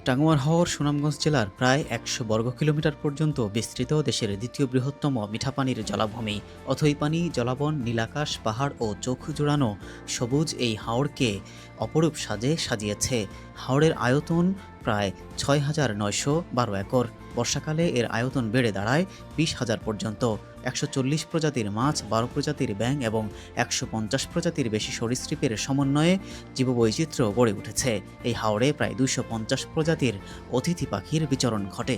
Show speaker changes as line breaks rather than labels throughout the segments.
টাঙ্গুয়ার হাওর সুনামগঞ্জ জেলার প্রায় ১০০ বর্গ কিলোমিটার পর্যন্ত বিস্তৃত দেশের দ্বিতীয় বৃহত্তম মিঠাপানির জলাভূমি। অথই পানি, জলাবন, নীলাকাশ, পাহাড় ও চোখ জুড়ানো সবুজ এই হাওরকে অপরূপ সাজে সাজিয়েছে। হাওরের আয়তন প্রায় ৬,৯১২ একর। বর্ষাকালে এর আয়তন বেড়ে দাঁড়ায় ২০,০০০ পর্যন্ত। ১৪০ প্রজাতির মাছ, ১২ প্রজাতির ব্যাঙ এবং ১৫০ প্রজাতির বেশি সরীসৃপের সমন্বয়ে জীববৈচিত্র্য গড়ে উঠেছে। এই হাওরে প্রায় ২৫০ প্রজাতির অতিথি পাখির বিচরণ ঘটে।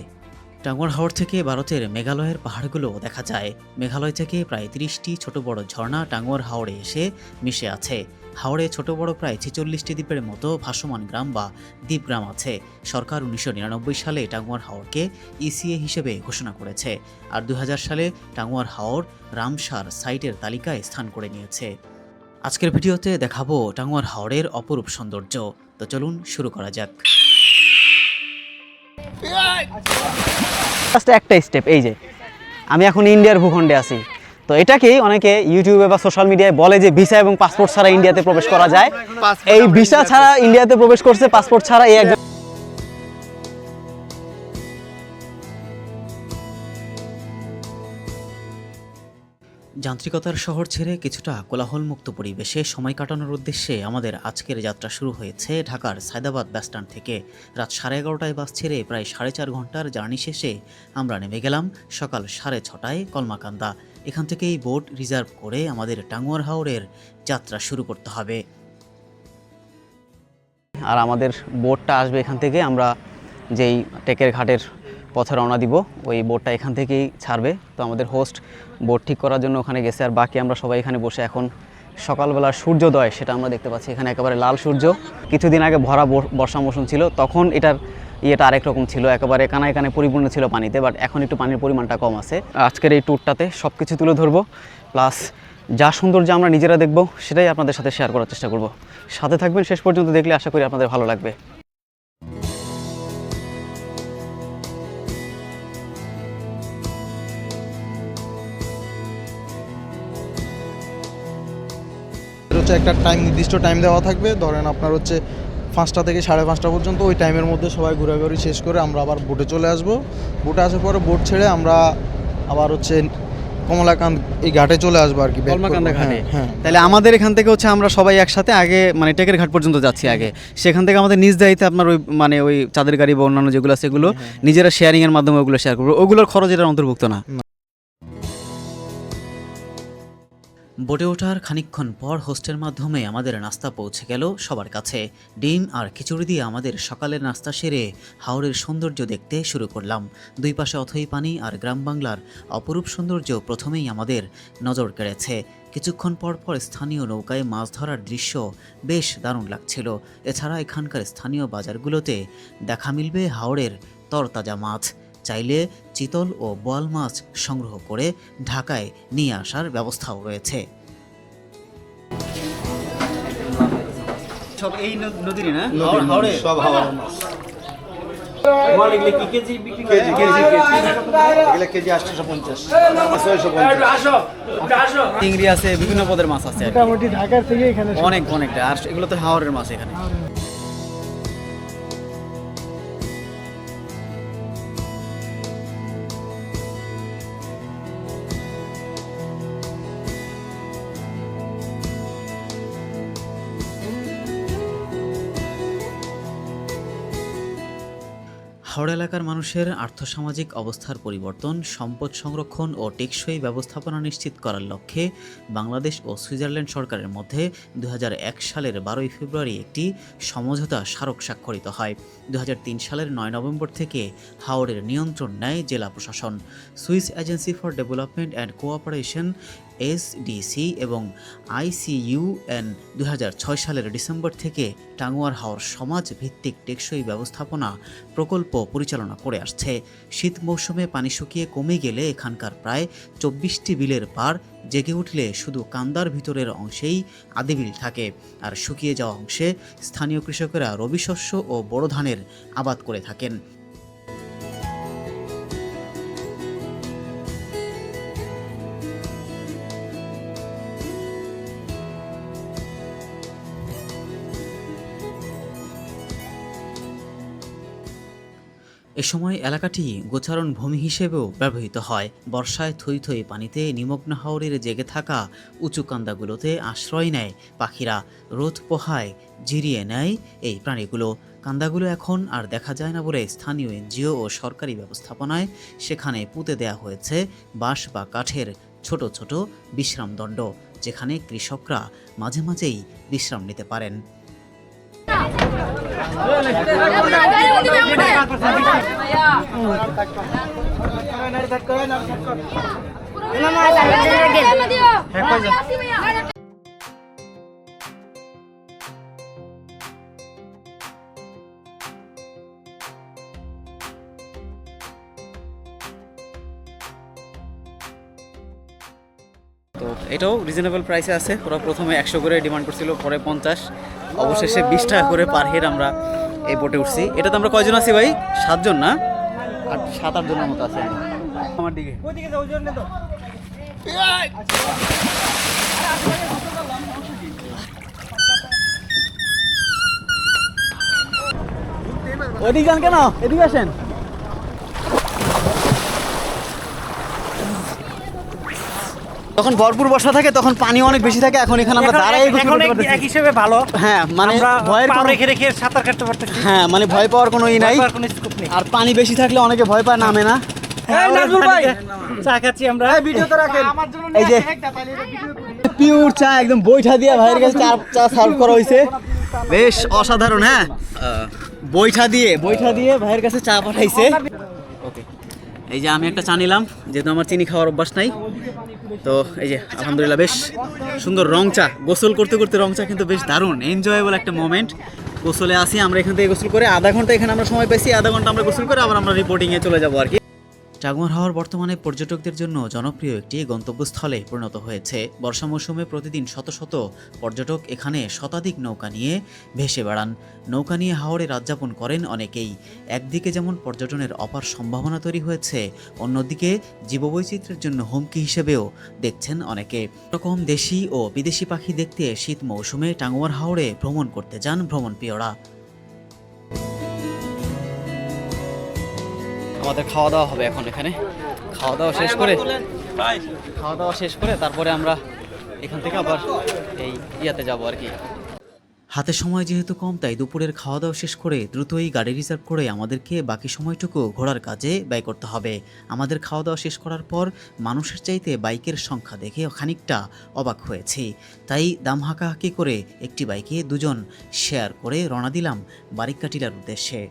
টাঙ্গুয়ার হাওর থেকে ভারতের মেঘালয়ের পাহাড়গুলো দেখা যায়। মেঘালয় থেকে প্রায় ৩০টি ছোট বড় ঝর্ণা টাঙ্গুয়ার হাওরে এসে মিশে আছে। হাওরে ছোট বড় প্রায় ৪৬টি দ্বীপের মতো ভাসমান গ্রাম বা দ্বীপগ্রাম আছে। সরকার ১৯৯৯ সালে টাঙ্গুয়ার হাওরকে ইসিএ হিসেবে ঘোষণা করেছে, আর ২০০০ সালে টাঙ্গুয়ার হাওর রামসার সাইটের তালিকায় স্থান করে নিয়েছে। আজকের ভিডিওতে দেখাবো টাঙ্গুয়ার হাওরের অপরূপ সৌন্দর্য। তো চলুন শুরু করা যাক।
একটা স্টেপ, এই যে আমি এখন ইন্ডিয়ার ভূখণ্ডে আছি। তো এটাকেই অনেকে ইউটিউবে বা সোশ্যাল মিডিয়ায় বলে যে ভিসা এবং পাসপোর্ট ছাড়া ইন্ডিয়াতে প্রবেশ করা যায়। এই ভিসা ছাড়া ইন্ডিয়াতে প্রবেশ করছে, পাসপোর্ট ছাড়া এই একজন।
যান্ত্রিকতার শহর ছেড়ে কিছুটা কোলাহলমুক্ত পরিবেশে সময় কাটানোর উদ্দেশ্যে আমাদের আজকের যাত্রা শুরু হয়েছে ঢাকার সায়দাবাদ বাসস্ট্যান্ড থেকে। রাত 11:30টায় বাস ছেড়ে প্রায় 4.5 ঘন্টার জার্নি শেষে আমরা নেমে গেলাম সকাল 6:30টায় কলমাকান্দা। এখান থেকেই বোট রিজার্ভ করে আমাদের টাঙ্গুয়ার হাওরের যাত্রা শুরু করতে হবে।
আর আমাদের বোটটা আসবে এখান থেকে। আমরা যেই টেকের ঘাটের পথে রওনা দিব, ওই বোটটা এখান থেকেই ছাড়বে। তো আমাদের হোস্ট বোট ঠিক করার জন্য ওখানে গেছে, আর বাকি আমরা সবাই এখানে বসে এখন সকালবেলার সূর্যোদয় সেটা আমরা দেখতে পাচ্ছি। এখানে একেবারে লাল সূর্য। কিছুদিন আগে ভরা বর্ষা মৌসুম ছিল, তখন এটার ইয়েটা আরেক রকম ছিল, একেবারে কানায় কানায় পরিপূর্ণ ছিল পানিতে। বাট এখন একটু পানির পরিমাণটা কম আছে। আজকের এই ট্যুরটাতে সব কিছু তুলে ধরবো, প্লাস যা সৌন্দর্য আমরা নিজেরা দেখবো সেটাই আপনাদের সাথে শেয়ার করার চেষ্টা করব। সাথে থাকবেন, শেষ পর্যন্ত দেখলে আশা করি আপনাদের ভালো লাগবে।
একটা নির্দিষ্ট টাইম দেওয়া থাকবে, ধরেন আপনার 5টা থেকে 5:30 পর্যন্ত। ওই টাইমের মধ্যে সবাই ঘোরাঘুরি শেষ করে আমরা আবার বোটে চলে আসব। বোটে আসার পরে বোট ছেড়ে আমরা আবার কমলাকান্ত এই ঘাটে চলে আসবো আর কি,
কলমাকান্দা ঘাটে।
হ্যাঁ,
তাহলে আমাদের এখান থেকে আমরা সবাই একসাথে আগে টেকের ঘাট পর্যন্ত যাচ্ছি আগে। সেখান থেকে আমাদের নিজ দায়িত্বে আপনার ওই চাঁদের গাড়ি বা অন্যান্য যেগুলো আছে সেগুলো নিজেরা শেয়ারিং এর মাধ্যমে ওগুলো শেয়ার করবো। ওগুলোর খরচ এটার অন্তর্ভুক্ত না।
বোটে ওঠার খানিকক্ষণ পর হোস্টের মাধ্যমে আমাদের নাস্তা পৌঁছে গেল সবার কাছে। ডিম আর খিচুড়ি দিয়ে আমাদের সকালের নাস্তা সেরে হাওরের সৌন্দর্য দেখতে শুরু করলাম। দুই পাশে অথই পানি আর গ্রাম বাংলার অপরূপ সৌন্দর্য প্রথমেই আমাদের নজর কেড়েছে। কিছুক্ষণ পর পর স্থানীয় নৌকায় মাছ ধরার দৃশ্য বেশ দারুণ লাগছিল। এছাড়া এখানকার স্থানীয় বাজারগুলোতে দেখা মিলবে হাওরের তরতাজা মাছ। চাইলে চিতল ও বোয়াল মাছ সংগ্রহ করে ঢাকায় নিয়ে আসার ব্যবস্থাও রয়েছে।
সব এই নদীরই না?
সব হাওড়ের মাছ। কেজি 850, 650।
চিংড়ি আছে, বিভিন্ন পদের মাছ আছে,
মোটামুটি ঢাকার থেকে এখানে
অনেকটা। আর এগুলো তো হাওরের মাছ এখানে।
হাওড়া এলাকার মানুষের আর্থসামাজিক অবস্থার পরিবর্তন, সম্পদ সংরক্ষণ ও টেকসই ব্যবস্থাপনা নিশ্চিত করার লক্ষ্যে বাংলাদেশ ও সুইজারল্যান্ড সরকারের মধ্যে ২০০১ সালের ১২ই ফেব্রুয়ারি একটি সমঝোতা স্মারক স্বাক্ষরিত হয়। ২০০৩ সালের ৯ নভেম্বর থেকে হাওরের নিয়ন্ত্রণ নেয় জেলা প্রশাসন। Swiss agency for development and cooperation SDC এবং ICUN ২০০৬ সালের ডিসেম্বর থেকে টাঙ্গুয়ার হাওর সমাজ ভিত্তিক টেকসই ব্যবস্থাপনা প্রকল্প পরিচালনা করে আসছে। শীত মৌসুমে পানি শুকিয়ে কমে গেলে এখানকার প্রায় ২৪টি বিলের পার জেগে উঠলে শুধু কান্দার ভিতরের অংশেই আদি বিল থাকে, আর শুকিয়ে যাওয়া অংশে স্থানীয় কৃষকেরা রবি শস্য ও বোরো ধানের আবাদ করে থাকেন। এ সময় এলাকাটি গোচারণ ভূমি হিসেবেও ব্যবহৃত হয়। বর্ষায় থই থই পানিতে নিমগ্ন হাওরের জেগে থাকা উঁচু কান্দাগুলোতে আশ্রয় নেয় পাখিরা। রোদ পোহায় জিরিয়ে নেয় এই প্রাণীগুলো। কান্দাগুলো এখন আর দেখা যায় না বলে স্থানীয় এনজিও ও সরকারি ব্যবস্থাপনায় সেখানে পুঁতে দেয়া হয়েছে বাঁশ বা কাঠের ছোট ছোট বিশ্রামদণ্ড, যেখানে কৃষকরা মাঝে মাঝেই বিশ্রাম নিতে পারেন।
তো এটাও রিজনেবল প্রাইসে আছে। ওরা প্রথমে 100 করে ডিমান্ড করছিল, পরে 50, অবশেষে 20 টাকা করে পার হেড আমরা এই বোটে উঠছি। এটাতে আমরা কয়জন আছি ভাই? 7 জন না? 7-8 জনের মতো আছে আমার দিকে। ওইদিকে যান কেন? এদিকে আসেন। তখন ভরপুর বর্ষা থাকে, তখন পানি অনেক বেশি থাকে। এখন এখানে আমরা দাঁড়াই
এক হিসেবে ভালো।
হ্যাঁ, মানে ভয়ের
পা রেখে রেখে সাঁতার কাটতে পারতেছি।
হ্যাঁ, মানে ভয় পাওয়ার কোনো ই নাই।
কোনো স্কোপ নেই।
আর পানি বেশি থাকলে অনেকে ভয় পায়, নামে না।
এই নাজমুল ভাই, চা খাচ্ছি আমরা।
ভিডিওতে রাখেন।
এই যে পিওর চা একদম বৈঠা দিয়ে ভাইয়ের কাছে চা সার্ভ করা হয়েছে, বেশ অসাধারণ। হ্যাঁ, বৈঠা দিয়ে ভাইয়ের কাছে চা পাঠাইছে। ওকে, এই যে আমি একটা চা নিলাম, যেহেতু আমার চিনি খাওয়ার অভ্যাস নাই। তো এই যে আলহামদুলিল্লাহ বেশ সুন্দর রং চা। গোসল করতে করতে রং চা কিন্তু বেশ দারুণ এনজয়েবল একটা মোমেন্ট। গোসলে আসি আমরা, এখান থেকে গোসল করে আধা ঘন্টা এখানে আমরা সময় পেয়েছি, আধা ঘন্টা আমরা গোসল করে আবার আমরা রিপোর্টিংয়ে চলে যাবো আর কি।
টাঙ্গুয়ার হাওর বর্তমানে পর্যটকদের জন্য জনপ্রিয় একটি গন্তব্যস্থলে পরিণত হয়েছে। বর্ষা মৌসুমে প্রতিদিন শত শত পর্যটক এখানে শতাধিক নৌকা নিয়ে ভেসে বেড়ান। নৌকা নিয়ে হাওরে রাত যাপন করেন অনেকেই। একদিকে যেমন পর্যটনের অপার সম্ভাবনা তৈরি হয়েছে, অন্যদিকে জীববৈচিত্র্যের জন্য হুমকি হিসেবেও দেখছেন অনেকে। এরকম দেশি ও বিদেশি পাখি দেখতে শীত মৌসুমে টাঙ্গুয়ার হাওরে ভ্রমণ করতে যান ভ্রমণপ্রিয়রা।
আমাদের খাওয়া দাওয়া হবে এখন এখানে। খাওয়া দাওয়া শেষ করে তারপরে আমরা এখান থেকে আবার এই ইয়াতে যাবো আর কি।
হাতে সময় যেহেতু কম, তাই দুপুরের খাওয়া দাওয়া শেষ করে দ্রুতই গাড়ি রিজার্ভ করে আমাদেরকে বাকি সময়টুকু ঘোরার কাজে ব্যয় করতে হবে। আমাদের খাওয়া দাওয়া শেষ করার পর মানুষের চাইতে বাইকের সংখ্যা দেখে খানিকটা অবাক হয়েছি। তাই দাম হাঁকাহাঁকি করে একটি বাইকে দুজন শেয়ার করে রওনা দিলাম বারিক্কা টিলার উদ্দেশ্যে।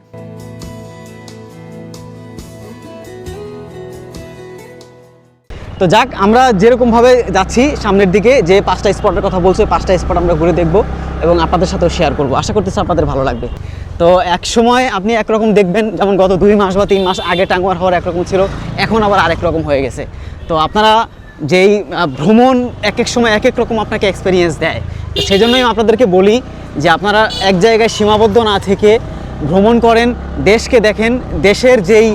তো যাক, আমরা যেরকমভাবে যাচ্ছি সামনের দিকে, যে 5টা স্পটের কথা বলছো, 5টা স্পট আমরা ঘুরে দেখব এবং আপনাদের সাথেও শেয়ার করব। আশা করতেছি আপনাদের ভালো লাগবে। তো এক সময় আপনি একরকম দেখবেন, যেমন গত 2 মাস বা 3 মাস আগে টাঙ্গুয়ার হাওর একরকম ছিল, এখন আবার আরেক রকম হয়ে গেছে। তো আপনারা যেই ভ্রমণ এক এক সময় এক এক রকম আপনাকে এক্সপিরিয়েন্স দেয়, তো সেই জন্যই আপনাদেরকে বলি যে আপনারা এক জায়গায় সীমাবদ্ধ না থেকে ভ্রমণ করেন, দেশকে দেখেন, দেশের যেই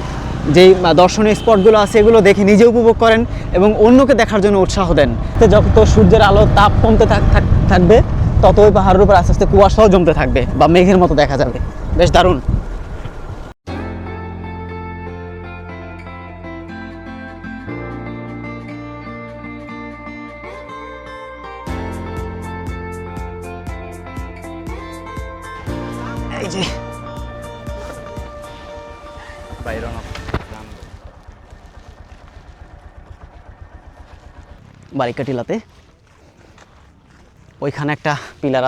দর্শনীয় স্পটগুলো আছে এগুলো দেখে নিজে উপভোগ করেন এবং অন্যকে দেখার জন্য উৎসাহ দেন। তো যত সূর্যের আলো তাপ কমতে থাকবে, ততই পাহাড়ের উপর আস্তে আস্তে কুয়াশাও জমতে থাকবে বা মেঘের মতো দেখা যাবে। বেশ দারুণ। এই যে বারিক্কা টিলাতে ওইখানে একটা পিলার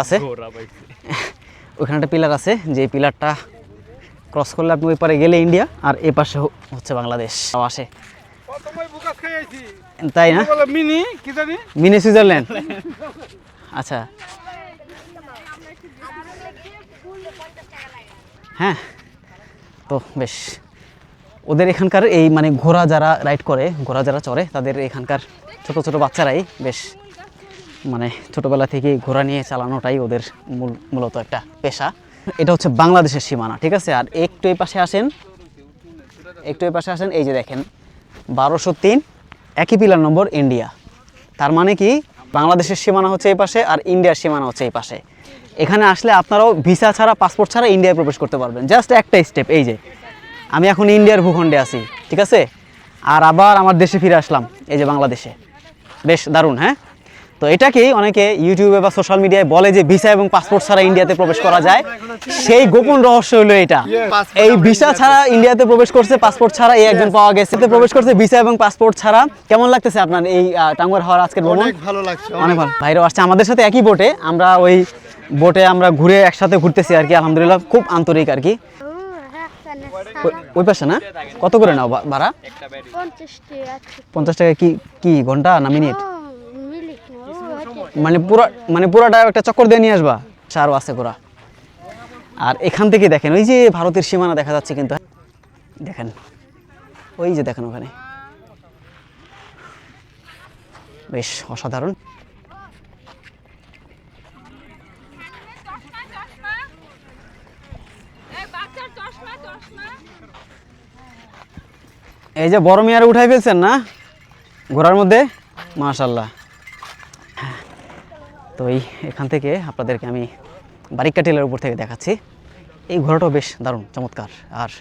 আছে, যে পিলারটা ক্রস করলে আপনি ওই পারে গেলে ইন্ডিয়া, আর এ পাশে হচ্ছে বাংলাদেশ আসে। তাই না? Mini Switzerland. আচ্ছা, হ্যাঁ। তো বেশ ওদের এখানকার এই মানে ঘোড়া যারা রাইড করে, ঘোড়া যারা চড়ে, তাদের এখানকার ছোট ছোট বাচ্চারাই বেশ মানে ছোটোবেলা থেকেই ঘোড়া নিয়ে চালানোটাই ওদের মূলত একটা পেশা। এটা হচ্ছে বাংলাদেশের সীমানা, ঠিক আছে। আর একটু এই পাশে আসেন, এই যে দেখেন 1203, একই পিলার নম্বর, ইন্ডিয়া। তার মানে কি, বাংলাদেশের সীমানা হচ্ছে এই পাশে আর ইন্ডিয়ার সীমানা হচ্ছে এই পাশে। এখানে আসলে আপনারাও ভিসা ছাড়া, পাসপোর্ট ছাড়া ইন্ডিয়ায় প্রবেশ করতে পারবেন, জাস্ট একটা স্টেপ। এই যে আমি এখন ইন্ডিয়ার ভূখণ্ডে আছি, ঠিক আছে, আর আবার আমার দেশে ফিরে আসলাম, এই যে বাংলাদেশে। বেশ দারুণ, হ্যাঁ। তো এটাকেই অনেকে ইউটিউবে বা সোশ্যাল মিডিয়ায় বলে যে ভিসা এবং পাসপোর্ট ছাড়া ইন্ডিয়াতে প্রবেশ করা যায়। সেই গোপন রহস্য হলো এটা। এই ভিসা ছাড়া ইন্ডিয়াতে প্রবেশ করছে, পাসপোর্ট ছাড়া এই একজন পাওয়া গেছে, প্রবেশ করছে ভিসা এবং পাসপোর্ট ছাড়া। কেমন লাগতেছে আপনার এই টাঙ্গুয়ার হওয়ার আজকের ভ্রমণ?
অনেক ভালো লাগছে।
অনেক ভালো। ভাইরাও আসছে আমাদের সাথে একই বোটে, আমরা ওই বোটে আমরা ঘুরে একসাথে ঘুরতেছি আর কি। আলহামদুলিল্লাহ খুব আন্তরিক আর কি। ওই পাশে না? কত করে নাও ভাড়া? 50 টাকা। কি ঘন্টা না মিনিট? মানে পুরাটা একটা চক্কর দিয়ে নিয়ে আসবা, চারও আছে পুরা। আর এখান থেকে দেখেন ওই যে ভারতের সীমানা দেখা যাচ্ছে, কিন্তু দেখেন ওই যে দেখেন ওখানে, বেশ অসাধারণ। এই যে বড় মিয়ারে উঠাই ফেলছেন না ঘোড়ার মধ্যে, মাশাআল্লাহ। তো এখান থেকে আপনাদেরকে আমি বারিক্কা টিলার উপর থেকে দেখাচ্ছি। এই ঘোড়াটাও বেশ দারুণ চমৎকার। আর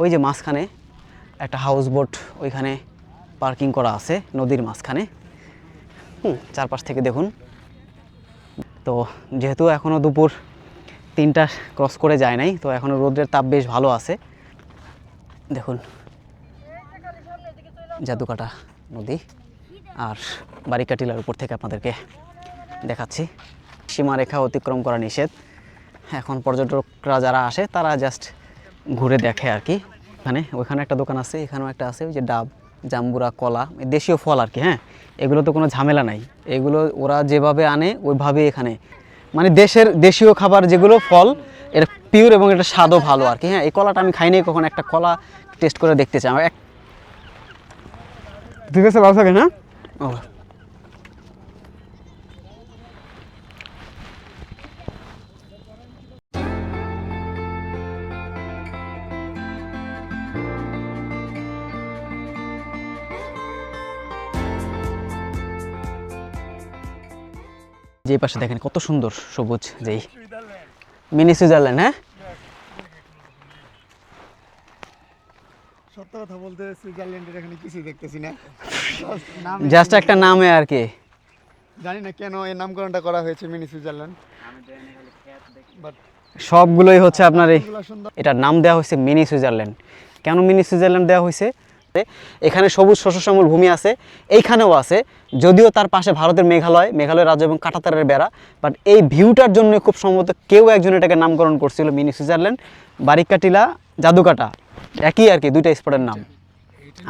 ওই যে মাঝখানে একটা হাউস বোট ওইখানে পার্কিং করা আছে নদীর মাঝখানে। চারপাশ থেকে দেখুন। তো যেহেতু এখনও দুপুর 3টা ক্রস করে যায় নাই, তো এখনও রোদের তাপ বেশ ভালো আছে। দেখুন জাদুকাটা নদী আর বারিক্কা টিলার উপর থেকে আপনাদেরকে দেখাচ্ছি। সীমারেখা অতিক্রম করা নিষেধ। এখন পর্যটকরা যারা আসে তারা জাস্ট ঘুরে দেখে আর কি। ওইখানে একটা দোকান আছে, এখানেও একটা আছে, ওই যে ডাব, জাম্বুরা, কলা, দেশীয় ফল আর কি। হ্যাঁ, এগুলো তো কোনো ঝামেলা নাই, এগুলো ওরা যেভাবে আনে ওইভাবে এখানে, মানে দেশীয় খাবার যেগুলো ফল, এটা পিওর এবং এটা স্বাদও ভালো আর কি। হ্যাঁ, এই কলাটা আমি খাইনি কখন, একটা কলা টেস্ট করে দেখতে চাই আমার। ঠিক আছে, ভালো থাকে না? ও যে পাশে দেখেন কত সুন্দর সবুজ, যেই মিনি সুইজারল্যান্ড। হ্যাঁ,
সত্য কথা বলতে সুইজারল্যান্ডের এখানে কিছুই দেখতেছি না,
জাস্ট একটা নামে আর কি।
জানি না কেন এই নামকরণটা করা হয়েছে মিনি সুইজারল্যান্ড।
সবগুলোই হচ্ছে আপনার এটার নাম দেওয়া হয়েছে মিনি সুইজারল্যান্ড। কেন মিনি সুইজারল্যান্ড দেওয়া হয়েছে? এখানে সবুজ শস্যশ্যামল ভূমি আছে, এইখানেও আছে, যদিও তার পাশে ভারতের মেঘালয় রাজ্য এবং কাঁটাতারের বেড়া। বাট এই ভিউটার জন্য খুব সম্ভবত কেউ একজন এটাকে নামকরণ করছিল মিনি সুইজারল্যান্ড। বারিক্কা টিলা, জাদুকাটা একই আর কি, দুইটা স্পটের নাম।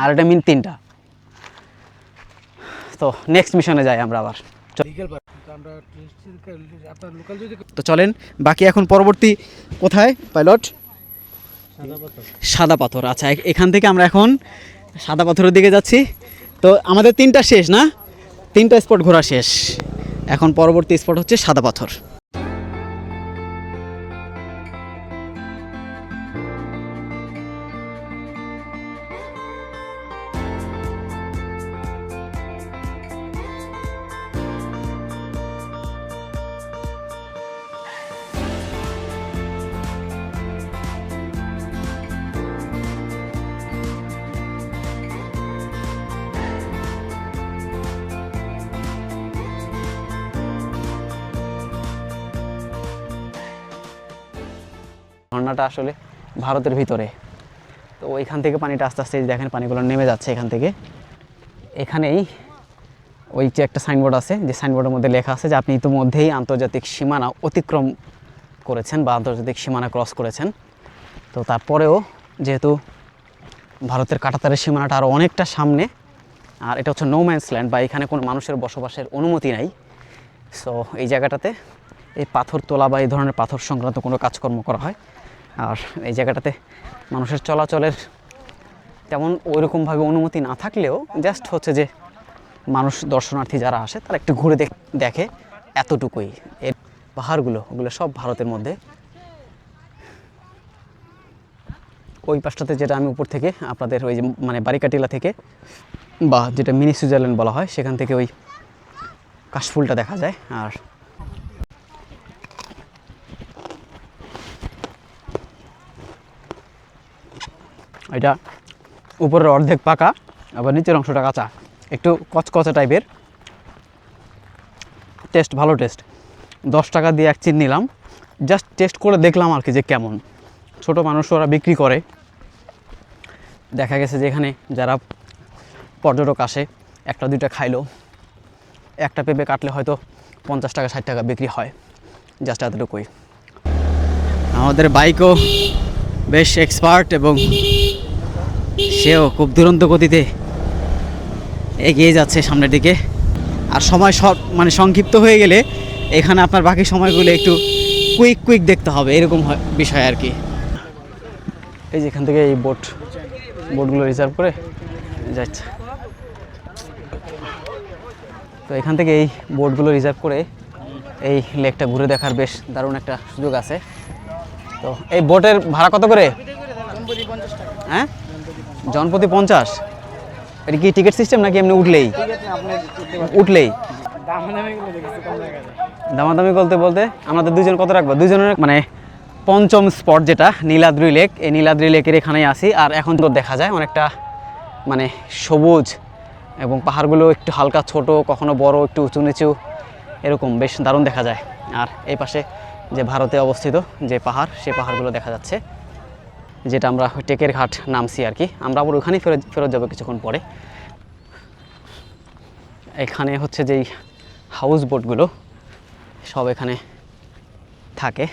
আর এটা 3টা। তো নেক্সট মিশনে যাই আমরা আবার। তো চলেন বাকি এখন পরবর্তী কোথায় পাইলট? সাদা পাথর। আচ্ছা, এখান থেকে আমরা এখন সাদা পাথরের দিকে যাচ্ছি। তো আমাদের 3টা শেষ না, 3টা স্পট ঘোরা শেষ। এখন পরবর্তী স্পট হচ্ছে সাদা পাথর। ঝর্ণাটা আসলে ভারতের ভিতরে, তো ওইখান থেকে পানিটা আস্তে আস্তে দেখেন পানিগুলো নেমে যাচ্ছে এখান থেকে। এখানেই ওই যে একটা সাইনবোর্ড আছে, যে সাইনবোর্ডের মধ্যে লেখা আছে যে আপনি ইতিমধ্যেই আন্তর্জাতিক সীমানা অতিক্রম করেছেন বা আন্তর্জাতিক সীমানা ক্রস করেছেন। তো তারপরেও যেহেতু ভারতের কাঁটাতারের সীমানাটা আরও অনেকটা সামনে, আর এটা হচ্ছে নো ম্যানস ল্যান্ড বা এখানে কোনো মানুষের বসবাসের অনুমতি নাই। সো এই জায়গাটাতে এই পাথর তোলা বা এই ধরনের পাথর সংক্রান্ত কোনো কাজকর্ম করা হয়। আর এই জায়গাটাতে মানুষের চলাচলের তেমন ওইরকমভাবে অনুমতি না থাকলেও জাস্ট হচ্ছে যে মানুষ দর্শনার্থী যারা আসে তারা একটু ঘুরে দেখে, এতটুকুই। এর পাহাড়গুলো ওগুলো সব ভারতের মধ্যে। ওই পাশটাতে যেটা আমি উপর থেকে আপনাদের ওই যে মানে বারিক্কা টিলা থেকে বা যেটা মিনি সুইজারল্যান্ড বলা হয়, সেখান থেকে ওই কাশফুলটা দেখা যায়। আর এটা উপরের অর্ধেক পাকা, আবার নিচের অংশটা কাঁচা, একটু কচকচে টাইপের। টেস্ট ভালো টেস্ট। 10 টাকা দিয়ে এক চিন নিলাম, জাস্ট টেস্ট করে দেখলাম আর কি যে কেমন। ছোট মানুষ ওরা বিক্রি করে, দেখা গেছে যে এখানে যারা পর্যটক আসে একটা দুইটা খাইলো, একটা পেঁপে কাটলে হয়তো 50 টাকা 60 টাকা বিক্রি হয়, জাস্ট এতটুকুই। আমাদের বাইকও বেশ এক্সপার্ট এবং সেও খুব দুরন্ত গতিতে এগিয়ে যাচ্ছে সামনের দিকে। আর সময় মানে সংক্ষিপ্ত হয়ে গেলে এখানে আপনার বাকি সময়গুলো একটু কুইক দেখতে হবে, এরকম বিষয় আর কি। এই যে এখান থেকে এই বোটগুলো রিজার্ভ করে যাচ্ছে। তো এখান থেকে এই বোটগুলো রিজার্ভ করে এই লেকটা ঘুরে দেখার বেশ দারুণ একটা সুযোগ আছে। তো এই বোটের ভাড়া কত করে? হ্যাঁ, জনপ্রতি 50। এটা কি টিকিট সিস্টেম নাকি এমনি উঠলেই? দামাদামি বলতে আমরা তো দুজন কত রাখবো? দুজনের মানে পঞ্চম স্পট যেটা নীলাদ্রি লেক, এই নীলাদ্রি লেকের এখানেই আসি। আর এখন তো দেখা যায় অনেকটা মানে সবুজ এবং পাহাড়গুলো একটু হালকা ছোট, কখনো বড়, একটু উঁচু নিচু, এরকম বেশ দারুণ দেখা যায়। আর এই পাশে যে ভারতে অবস্থিত যে পাহাড়, সেই পাহাড়গুলো দেখা যাচ্ছে, যেটা আমরা টেকের ঘাট নামছি আর কি। আমরা আবার ওখানেই ফেরত যাবো কিছুক্ষণ পরে। এখানে হচ্ছে যেই হাউস বোটগুলো সব এখানে থাকে।